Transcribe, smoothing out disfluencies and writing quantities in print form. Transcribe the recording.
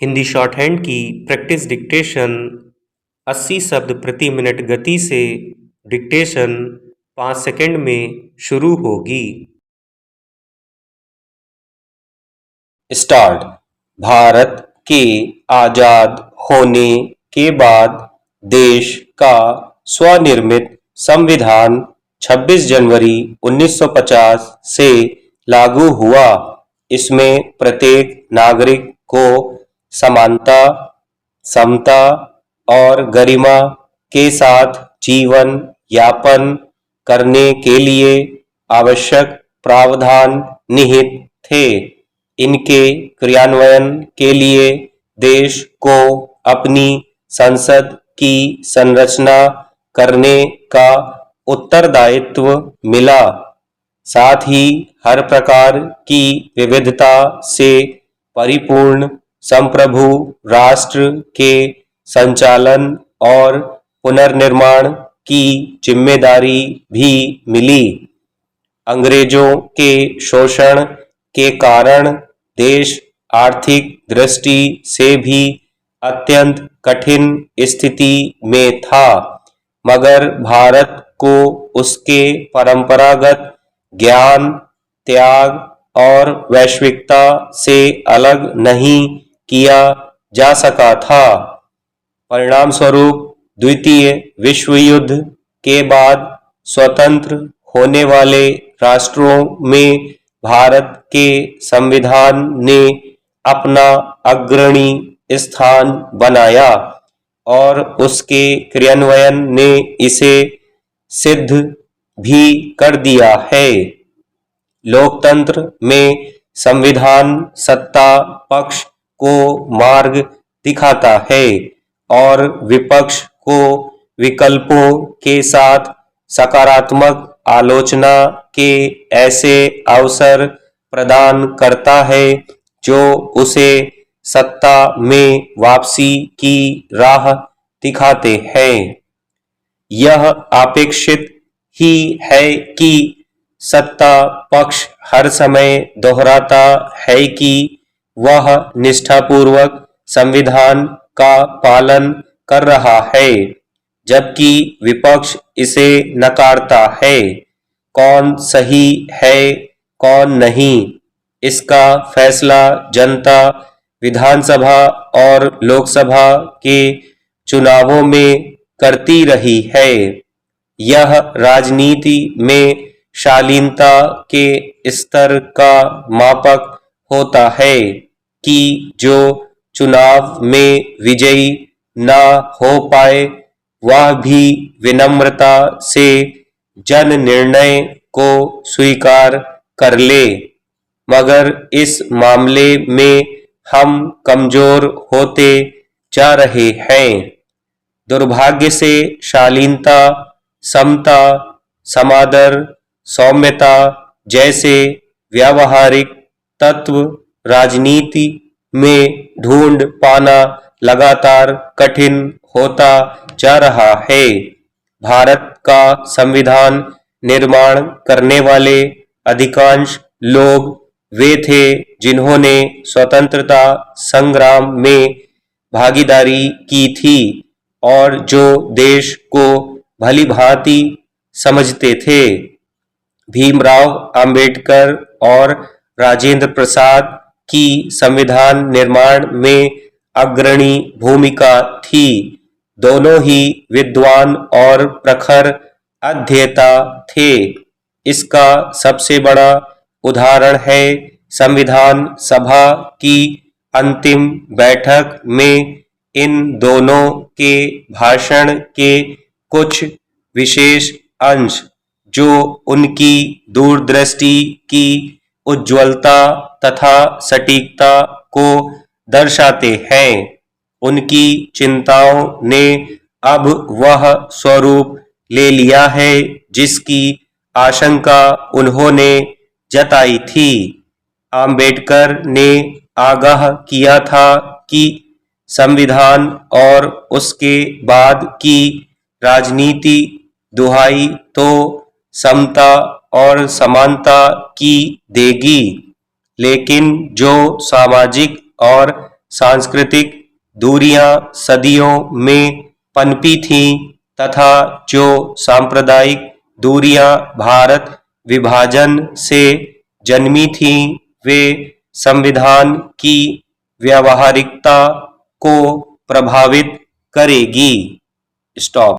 Hindi short hand की practice dictation 80 शब्द प्रति मिनट गति से डिक्टेशन 5 सेकंड में शुरू होगी। स्टार्ट। भारत के आजाद होने के बाद देश का स्वनिर्मित संविधान 26 जनवरी 1950 से लागू हुआ। इसमें प्रत्येक नागरिक को समानता, समता और गरिमा के साथ जीवन यापन करने के लिए आवश्यक प्रावधान निहित थे। इनके क्रियान्वयन के लिए देश को अपनी संसद की संरचना करने का उत्तरदायित्व मिला। साथ ही हर प्रकार की विविधता से परिपूर्ण संप्रभु राष्ट्र के संचालन और पुनर्निर्माण की जिम्मेदारी भी मिली। अंग्रेजों के शोषण के कारण देश आर्थिक दृष्टि से भी अत्यंत कठिन स्थिति में था, मगर भारत को उसके परंपरागत ज्ञान, त्याग और वैश्विकता से अलग नहीं किया जा सका था। परिणाम स्वरूप द्वितीय विश्व युद्ध के बाद स्वतंत्र होने वाले राष्ट्रों में भारत के संविधान ने अपना अग्रणी स्थान बनाया और उसके क्रियान्वयन ने इसे सिद्ध भी कर दिया है। लोकतंत्र में संविधान सत्ता पक्ष को मार्ग दिखाता है और विपक्ष को विकल्पों के साथ सकारात्मक आलोचना के ऐसे अवसर प्रदान करता है जो उसे सत्ता में वापसी की राह दिखाते हैं। यह अपेक्षित ही है कि सत्ता पक्ष हर समय दोहराता है कि वह निष्ठापूर्वक संविधान का पालन कर रहा है, जबकि विपक्ष इसे नकारता है। कौन सही है, कौन नहीं, इसका फैसला जनता विधानसभा और लोकसभा के चुनावों में करती रही है। यह राजनीति में शालीनता के स्तर का मापक होता है कि जो चुनाव में विजयी न हो पाए वह भी विनम्रता से जन निर्णय को स्वीकार कर ले, मगर इस मामले में हम कमजोर होते जा रहे हैं। दुर्भाग्य से शालीनता, समता, समादर, सौम्यता जैसे व्यावहारिक तत्व राजनीति में ढूंढ पाना लगातार कठिन होता जा रहा है। भारत का संविधान निर्माण करने वाले अधिकांश लोग वे थे जिन्होंने स्वतंत्रता संग्राम में भागीदारी की थी और जो देश को भली भांति समझते थे। भीमराव अंबेडकर और राजेंद्र प्रसाद की संविधान निर्माण में अग्रणी भूमिका थी। दोनों ही विद्वान और प्रखर अध्येता थे। इसका सबसे बड़ा उदाहरण है संविधान सभा की अंतिम बैठक में इन दोनों के भाषण के कुछ विशेष अंश जो उनकी दूरदृष्टि की उज्ज्वलता तथा सटीकता को दर्शाते हैं। उनकी चिंताओं ने अब वह स्वरूप ले लिया है जिसकी आशंका उन्होंने जताई थी। आम्बेडकर ने आगाह किया था कि संविधान और उसके बाद की राजनीति दुहाई तो समता और समानता की देगी, लेकिन जो सामाजिक और सांस्कृतिक दूरियां सदियों में पनपी थीं तथा जो सांप्रदायिक दूरियां भारत विभाजन से जन्मी थीं वे संविधान की व्यावहारिकता को प्रभावित करेगी। स्टॉप।